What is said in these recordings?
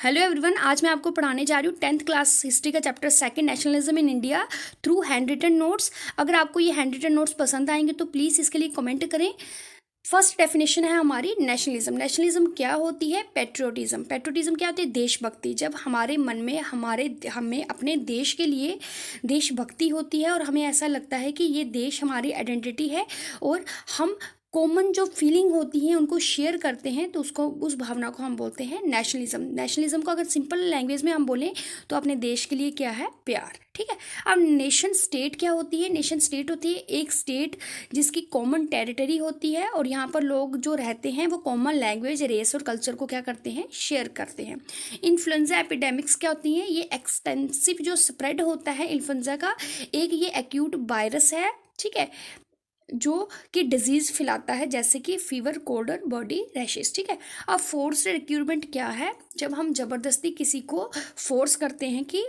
Hello everyone, आज मैं आपको पढ़ाने जा रही हूँ 10th क्लास हिस्ट्री का chapter second nationalism in India through handwritten notes. अगर आपको ये हैंड रिटन नोट्स पसंद आएंगे तो प्लीज़ इसके लिए कमेंट करें। फर्स्ट डेफिनेशन है हमारी नेशनलिज्म। नेशनलिज्म क्या होती है? पेट्रियोटिज्म। पेट्रियोटिज्म क्या होती है? देशभक्ति। जब हमारे मन में हमें अपने देश के लिए देशभक्ति होती है और हमें ऐसा लगता है कि ये देश हमारी आइडेंटिटी है और हम कॉमन जो फीलिंग होती है उनको शेयर करते हैं, तो उसको उस भावना को हम बोलते हैं नेशनलिज्म। नेशनलिज्म को अगर सिंपल लैंग्वेज में हम बोलें तो अपने देश के लिए क्या है? प्यार। ठीक है। अब नेशन स्टेट क्या होती है? नेशन स्टेट होती है एक स्टेट जिसकी कॉमन टेरिटरी होती है और यहाँ पर लोग जो रहते हैं वो कॉमन लैंग्वेज, रेस और कल्चर को क्या करते हैं? शेयर करते हैं। इन्फ्लुएंजा एपिडेमिक्स क्या होती हैं? ये एक्सटेंसिव जो स्प्रेड होता है इन्फ्लुएंजा का, एक ये एक्यूट वायरस है, ठीक है, जो कि डिजीज फैलाता है, जैसे कि फीवर, कोल्ड और बॉडी रैशेस। ठीक है। अब फोर्स्ड रिक्रूटमेंट क्या है? जब हम जबरदस्ती किसी को फोर्स करते हैं कि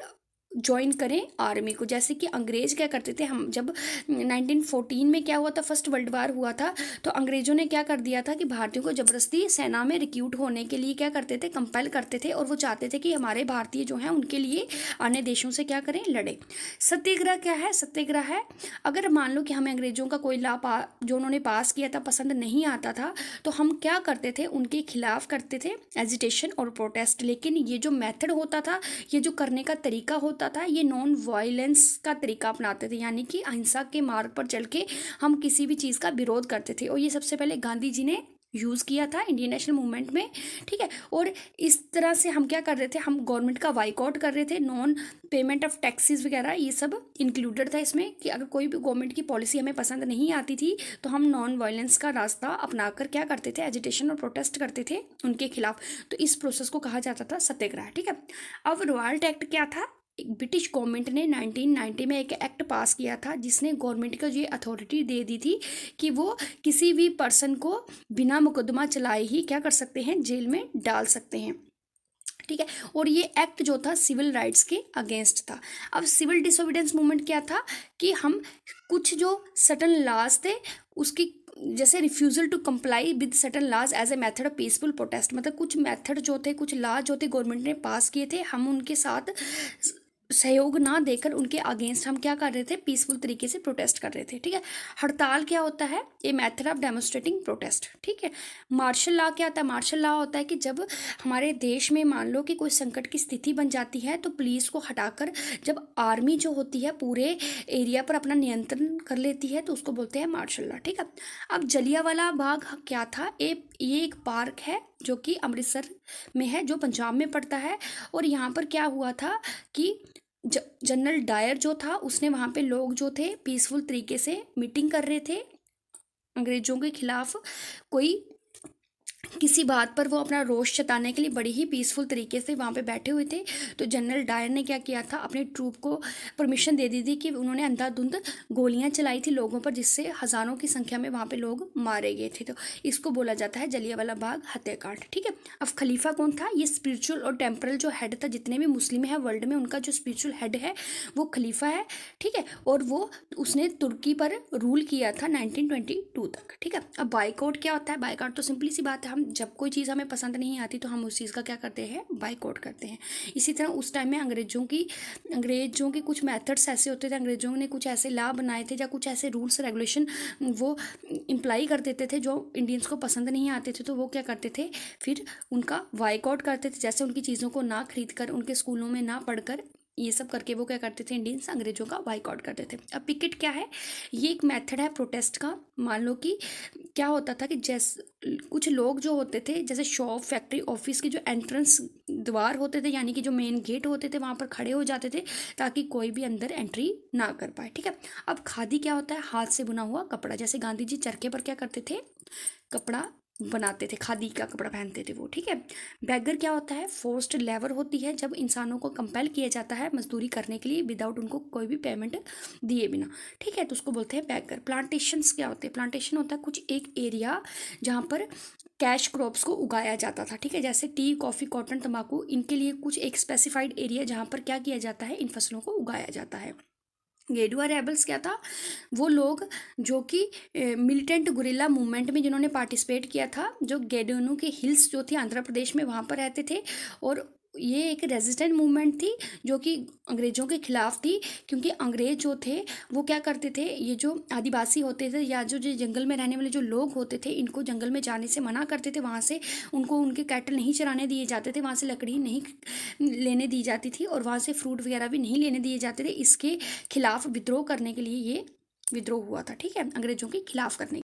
ज्वाइन करें आर्मी को, जैसे कि अंग्रेज क्या करते थे। हम जब 1914 में क्या हुआ था, फर्स्ट वर्ल्ड वार हुआ था, तो अंग्रेजों ने क्या कर दिया था कि भारतीयों को जबरदस्ती सेना में रिक्रूट होने के लिए क्या करते थे? कंपेल करते थे, और वो चाहते थे कि हमारे भारतीय जो हैं उनके लिए अन्य देशों से क्या करें? लड़े। सत्याग्रह क्या है? सत्याग्रह है अगर मान लो कि हमें अंग्रेजों का कोई जो उन्होंने पास किया था पसंद नहीं आता था, तो हम क्या करते थे? उनके खिलाफ करते थे एजिटेशन और प्रोटेस्ट। लेकिन ये जो मेथड होता था, ये जो करने का तरीका होता था, ये नॉन वायलेंस का तरीका अपनाते थे, यानी कि अहिंसा के मार्ग पर चल के हम किसी भी चीज़ का विरोध करते थे। और ये सबसे पहले गांधी जी ने यूज़ किया था इंडियन नेशनल मूवमेंट में। ठीक है। और इस तरह से हम क्या कर रहे थे? हम गवर्नमेंट का बाइकआउट कर रहे थे। नॉन पेमेंट ऑफ टैक्सेस वगैरह ये सब इंक्लूडेड था इसमें, कि अगर कोई भी गवर्नमेंट की पॉलिसी हमें पसंद नहीं आती थी तो हम नॉन वायलेंस का रास्ता अपनाकर क्या करते थे? एजिटेशन और प्रोटेस्ट करते थे उनके खिलाफ। तो इस प्रोसेस को कहा जाता था सत्याग्रह। ठीक है। अब रॉयल एक्ट क्या था? ब्रिटिश गवर्नमेंट ने 1990 में एक एक्ट पास किया था जिसने गवर्नमेंट को ये अथॉरिटी दे दी थी कि वो किसी भी पर्सन को बिना मुकदमा चलाए ही क्या कर सकते हैं? जेल में डाल सकते हैं। ठीक है। और ये एक्ट जो था सिविल राइट्स के अगेंस्ट था। अब सिविल डिसोबीडियंस मूवमेंट क्या था? कि हम कुछ जो सर्टन लॉज थे उसकी, जैसे refusal to comply with certain laws as a method of peaceful protest, मतलब कुछ मेथड जो थे, कुछ लॉ जो थे गवर्नमेंट ने पास किए थे, हम उनके साथ सहयोग ना देकर उनके अगेंस्ट हम क्या कर रहे थे? पीसफुल तरीके से प्रोटेस्ट कर रहे थे। ठीक है। हड़ताल क्या होता है? ए मेथड ऑफ डेमोन्स्ट्रेटिंग प्रोटेस्ट। ठीक है। मार्शल लॉ क्या होता है? मार्शल लॉ होता है कि जब हमारे देश में मान लो कि कोई संकट की स्थिति बन जाती है तो पुलिस को हटाकर जब आर्मी जो होती है पूरे एरिया पर अपना नियंत्रण कर लेती है तो उसको बोलते हैं मार्शल लॉ। ठीक है। अब जलियांवाला बाग क्या था? ये एक पार्क है जो कि अमृतसर में है, जो पंजाब में पड़ता है। और यहाँ पर क्या हुआ था कि जनरल डायर जो था उसने वहाँ पे लोग जो थे पीसफुल तरीके से मीटिंग कर रहे थे अंग्रेजों के खिलाफ। कोई किसी बात पर वो अपना रोष जताने के लिए बड़ी ही पीसफुल तरीके से वहाँ पे बैठे हुए थे। तो जनरल डायर ने क्या किया था? अपने ट्रूप को परमिशन दे दी थी कि उन्होंने अंधाधुंध गोलियां चलाई थी लोगों पर, जिससे हज़ारों की संख्या में वहाँ पे लोग मारे गए थे। तो इसको बोला जाता है जलियांवाला बाग हत्याकांड। ठीक है। अब खलीफा कौन था? ये स्पिरिचुअल और टेम्परल जो हेड था, जितने भी मुस्लिम है वर्ल्ड में उनका जो स्पिरिचुअल हेड है वो खलीफा है। ठीक है। और वो उसने तुर्की पर रूल किया था 1922 तक। ठीक है। अब बाइकआउट क्या होता है? बाइकआउट तो सिंपली सी बात है, हम जब कोई चीज़ हमें पसंद नहीं आती तो हम उस चीज़ का क्या करते हैं? बाइकआउट करते हैं। इसी तरह उस टाइम में अंग्रेजों के कुछ मेथड्स ऐसे होते थे, अंग्रेजों ने कुछ ऐसे लॉ बनाए थे या कुछ ऐसे रूल्स रेगुलेशन वो इम्प्लाई कर देते थे जो इंडियंस को पसंद नहीं आते थे, तो वो क्या करते थे? फिर उनका बाइकआउट करते थे, जैसे उनकी चीज़ों को ना खरीद कर, उनके स्कूलों में ना पढ़कर, ये सब करके वो क्या करते थे? इंडियंस अंग्रेजों का बाइकआउट करते थे। अब पिकेट क्या है? ये एक मेथड है प्रोटेस्ट का। मान लो कि क्या होता था कि जैसे कुछ लोग जो होते थे, जैसे शॉप, फैक्ट्री, ऑफिस के जो एंट्रेंस द्वार होते थे, यानी कि जो मेन गेट होते थे, वहाँ पर खड़े हो जाते थे ताकि कोई भी अंदर एंट्री ना कर पाए। ठीक है। अब खादी क्या होता है? हाथ से बुना हुआ कपड़ा। जैसे गांधी जी चरखे पर क्या करते थे? कपड़ा बनाते थे, खादी का कपड़ा पहनते थे वो। ठीक है। बैगर क्या होता है? फोर्स्ड लेबर होती है, जब इंसानों को कंपेल किया जाता है मजदूरी करने के लिए विदाउट उनको कोई भी पेमेंट दिए बिना। ठीक है। तो उसको बोलते हैं बैगर। प्लांटेशंस क्या होते हैं? प्लांटेशन होता है कुछ एक एरिया जहाँ पर कैश क्रॉप्स को उगाया जाता था। ठीक है। जैसे टी, कॉफ़ी, कॉटन, तंबाकू, इनके लिए कुछ एक स्पेसिफाइड एरिया जहाँ पर क्या किया जाता है? इन फसलों को उगाया जाता है। गेडुआ रेबल्स क्या था? वो लोग जो कि मिलिटेंट गुरिल्ला मूवमेंट में जिन्होंने पार्टिसिपेट किया था, जो गेडुनु के हिल्स जो थी आंध्र प्रदेश में, वहाँ पर रहते थे। और ये एक रेजिस्टेंट मूवमेंट थी जो कि अंग्रेज़ों के खिलाफ थी, क्योंकि अंग्रेज़ जो थे वो क्या करते थे, ये जो आदिवासी होते थे या जो जो जंगल में रहने वाले जो लोग होते थे, इनको जंगल में जाने से मना करते थे, वहाँ से उनको उनके कैटल नहीं चराने दिए जाते थे, वहाँ से लकड़ी नहीं लेने दी जाती थी और वहाँ से फ्रूट वगैरह भी नहीं लेने दिए जाते थे। इसके खिलाफ विद्रोह करने के लिए ये विद्रोह हुआ था, ठीक है, अंग्रेज़ों के खिलाफ करने